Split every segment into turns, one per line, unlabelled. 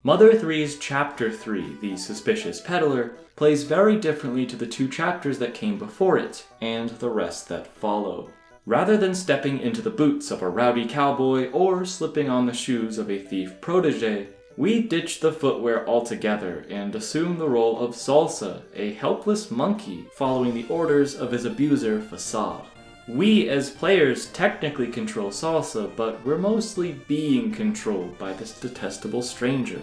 Mother 3's Chapter 3, The Suspicious Peddler, plays very differently to the 2 chapters that came before it, and the rest that follow. Rather than stepping into the boots of a rowdy cowboy or slipping on the shoes of a thief protege, we ditch the footwear altogether and assume the role of Salsa, a helpless monkey following the orders of his abuser Facade. We as players technically control Salsa, but we're mostly being controlled by this detestable stranger.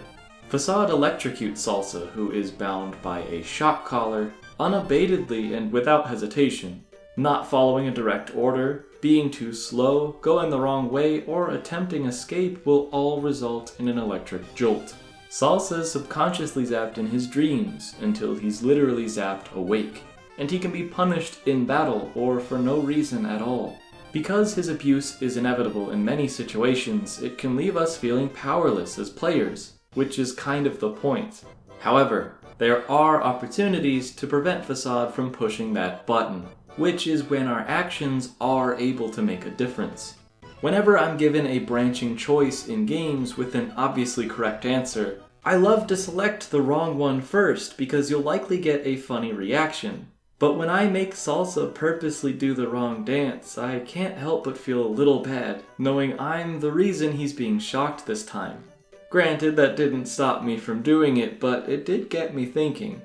Facade electrocutes Salsa, who is bound by a shock collar, unabatedly and without hesitation. Not following a direct order, being too slow, going the wrong way, or attempting escape will all result in an electric jolt. Salsa is subconsciously zapped in his dreams until he's literally zapped awake, and he can be punished in battle or for no reason at all. Because his abuse is inevitable in many situations, it can leave us feeling powerless as players, which is kind of the point. However, there are opportunities to prevent Facade from pushing that button, which is when our actions are able to make a difference. Whenever I'm given a branching choice in games with an obviously correct answer, I love to select the wrong one first because you'll likely get a funny reaction. But when I make Salsa purposely do the wrong dance, I can't help but feel a little bad, knowing I'm the reason he's being shocked this time. Granted, that didn't stop me from doing it, but it did get me thinking.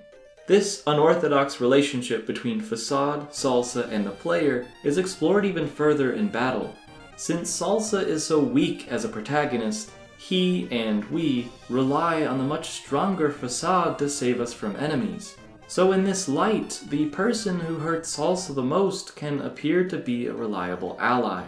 This unorthodox relationship between Facade, Salsa, and the player is explored even further in battle. Since Salsa is so weak as a protagonist, he and we rely on the much stronger Facade to save us from enemies. So in this light, the person who hurts Salsa the most can appear to be a reliable ally.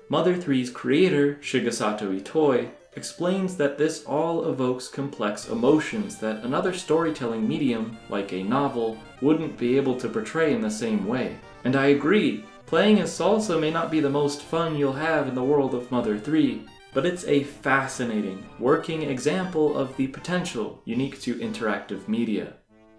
Mother 3's creator, Shigesato Itoi, explains that this all evokes complex emotions that another storytelling medium, like a novel, wouldn't be able to portray in the same way. And I agree, playing as Salsa may not be the most fun you'll have in the world of Mother 3, but it's a fascinating, working example of the potential unique to interactive media.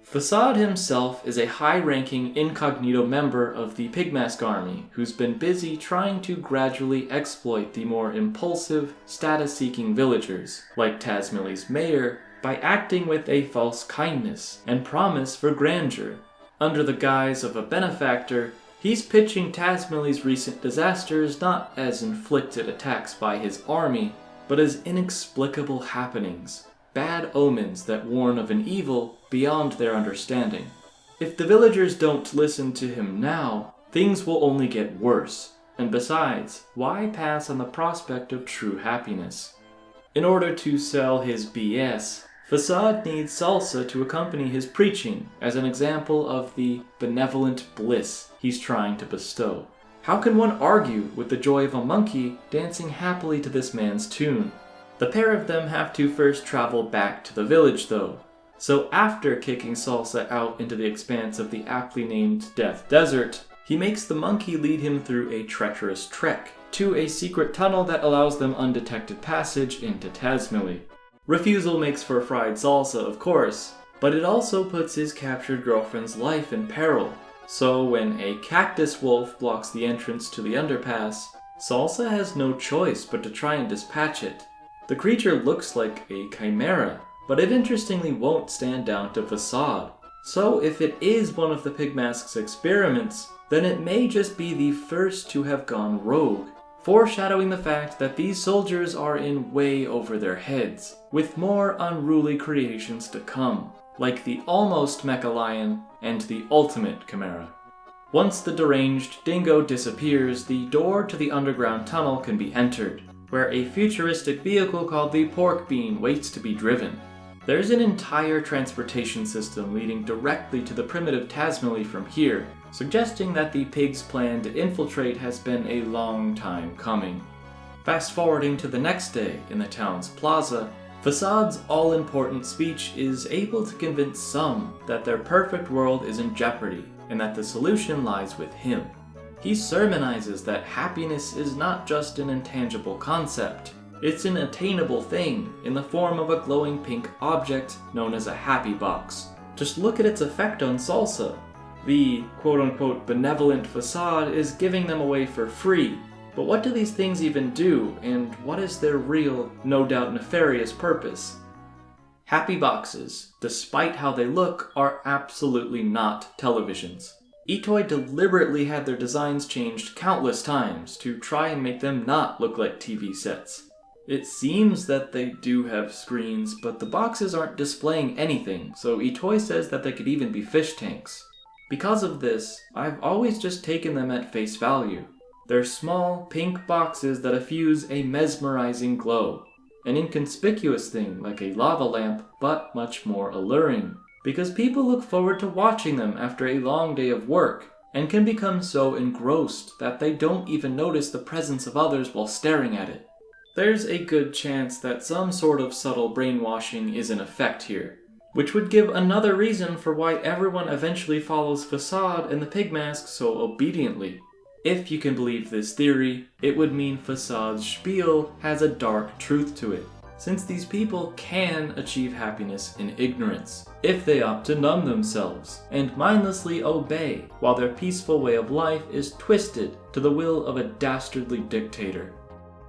Facade himself is a high-ranking incognito member of the Pigmask army who's been busy trying to gradually exploit the more impulsive, status-seeking villagers, like Tazmily mayor, by acting with a false kindness and promise for grandeur. Under the guise of a benefactor, he's pitching Tazmily's recent disasters not as inflicted attacks by his army, but as inexplicable happenings. Bad omens that warn of an evil beyond their understanding. If the villagers don't listen to him now, things will only get worse. And besides, why pass on the prospect of true happiness? In order to sell his BS, Facade needs Salsa to accompany his preaching as an example of the benevolent bliss he's trying to bestow. How can one argue with the joy of a monkey dancing happily to this man's tune? The pair of them have to first travel back to the village though, so after kicking Salsa out into the expanse of the aptly named Death Desert, he makes the monkey lead him through a treacherous trek to a secret tunnel that allows them undetected passage into Tazmily. Refusal makes for fried Salsa, of course, but it also puts his captured girlfriend's life in peril. So when a cactus wolf blocks the entrance to the underpass, Salsa has no choice but to try and dispatch it. The creature looks like a chimera, but it interestingly won't stand down to Facade. So if it is one of the Pigmask's experiments, then it may just be the first to have gone rogue, foreshadowing the fact that these soldiers are in way over their heads, with more unruly creations to come, like the almost Mecha Lion and the ultimate Chimera. Once the deranged dingo disappears, the door to the underground tunnel can be entered, where a futuristic vehicle called the Pork Bean waits to be driven. There's an entire transportation system leading directly to the primitive Tazmily from here, suggesting that the pig's plan to infiltrate has been a long time coming. Fast forwarding to the next day in the town's plaza, Facade's all-important speech is able to convince some that their perfect world is in jeopardy and that the solution lies with him. He sermonizes that happiness is not just an intangible concept, it's an attainable thing in the form of a glowing pink object known as a happy box. Just look at its effect on Salsa. The quote-unquote benevolent Facade is giving them away for free, but what do these things even do, and what is their real, no doubt nefarious purpose? Happy boxes, despite how they look, are absolutely not televisions. Itoi deliberately had their designs changed countless times to try and make them not look like TV sets. It seems that they do have screens, but the boxes aren't displaying anything, so Itoi says that they could even be fish tanks. Because of this, I've always just taken them at face value. They're small, pink boxes that effuse a mesmerizing glow. An inconspicuous thing like a lava lamp, but much more alluring, because people look forward to watching them after a long day of work, and can become so engrossed that they don't even notice the presence of others while staring at it. There's a good chance that some sort of subtle brainwashing is in effect here, which would give another reason for why everyone eventually follows Facade and the Pig Mask so obediently. If you can believe this theory, it would mean Facade's spiel has a dark truth to it, since these people can achieve happiness in ignorance, if they opt to numb themselves and mindlessly obey, while their peaceful way of life is twisted to the will of a dastardly dictator.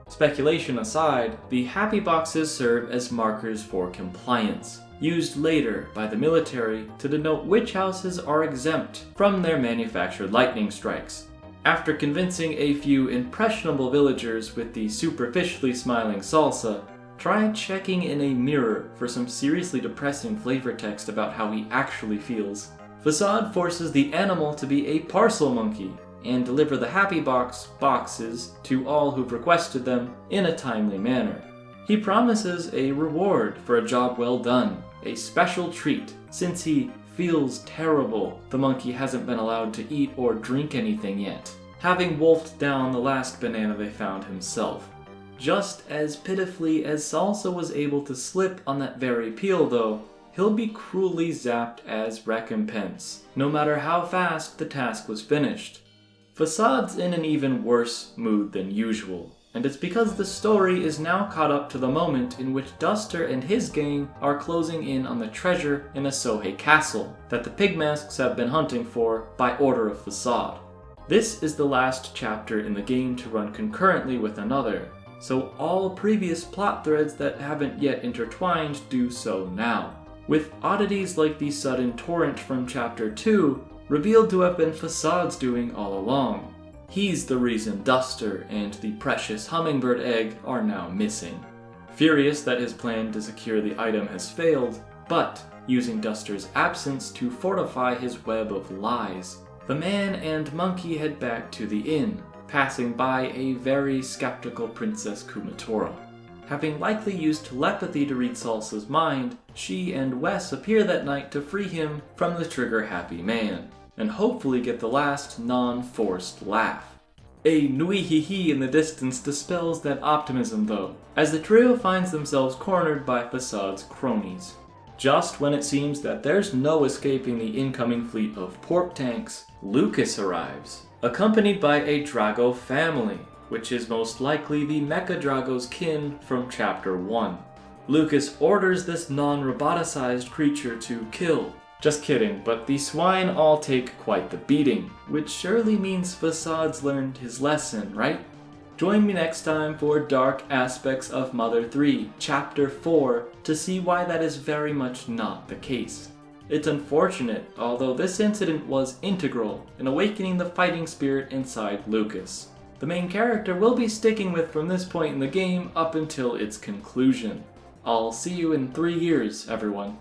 Speculation aside, the happy boxes serve as markers for compliance, used later by the military to denote which houses are exempt from their manufactured lightning strikes. After convincing a few impressionable villagers with the superficially smiling salsa, try checking in a mirror for some seriously depressing flavor text about how he actually feels. Facade forces the animal to be a parcel monkey and deliver the happy boxes to all who've requested them in a timely manner. He promises a reward for a job well done, a special treat, since he feels terrible the monkey hasn't been allowed to eat or drink anything yet, having wolfed down the last banana they found himself. Just as pitifully as Salsa was able to slip on that very peel though, he'll be cruelly zapped as recompense, no matter how fast the task was finished. Facade's in an even worse mood than usual, and it's because the story is now caught up to the moment in which Duster and his gang are closing in on the treasure in Asohe Castle that the Pig Masks have been hunting for by order of Facade. This is the last chapter in the game to run concurrently with another, so all previous plot threads that haven't yet intertwined do so now, with oddities like the sudden torrent from Chapter 2 revealed to have been Facade's doing all along. He's the reason Duster and the precious hummingbird egg are now missing. Furious that his plan to secure the item has failed, but using Duster's absence to fortify his web of lies, the man and monkey head back to the inn, passing by a very skeptical Princess Kumatora. Having likely used telepathy to read Salsa's mind, she and Wes appear that night to free him from the trigger-happy man, and hopefully get the last non-forced laugh. A nui hee hee in the distance dispels that optimism though, as the trio finds themselves cornered by Facade's cronies. Just when it seems that there's no escaping the incoming fleet of pork tanks, Lucas arrives, accompanied by a Drago family, which is most likely the Mecha Drago's kin from Chapter 1. Lucas orders this non-roboticized creature to kill. Just kidding, but the swine all take quite the beating, which surely means Facade's learned his lesson, right? Join me next time for Dark Aspects of Mother 3, Chapter 4, to see why that is very much not the case. It's unfortunate, although this incident was integral in awakening the fighting spirit inside Lucas. The main character will be sticking with from this point in the game up until its conclusion. I'll see you in 3 years, everyone.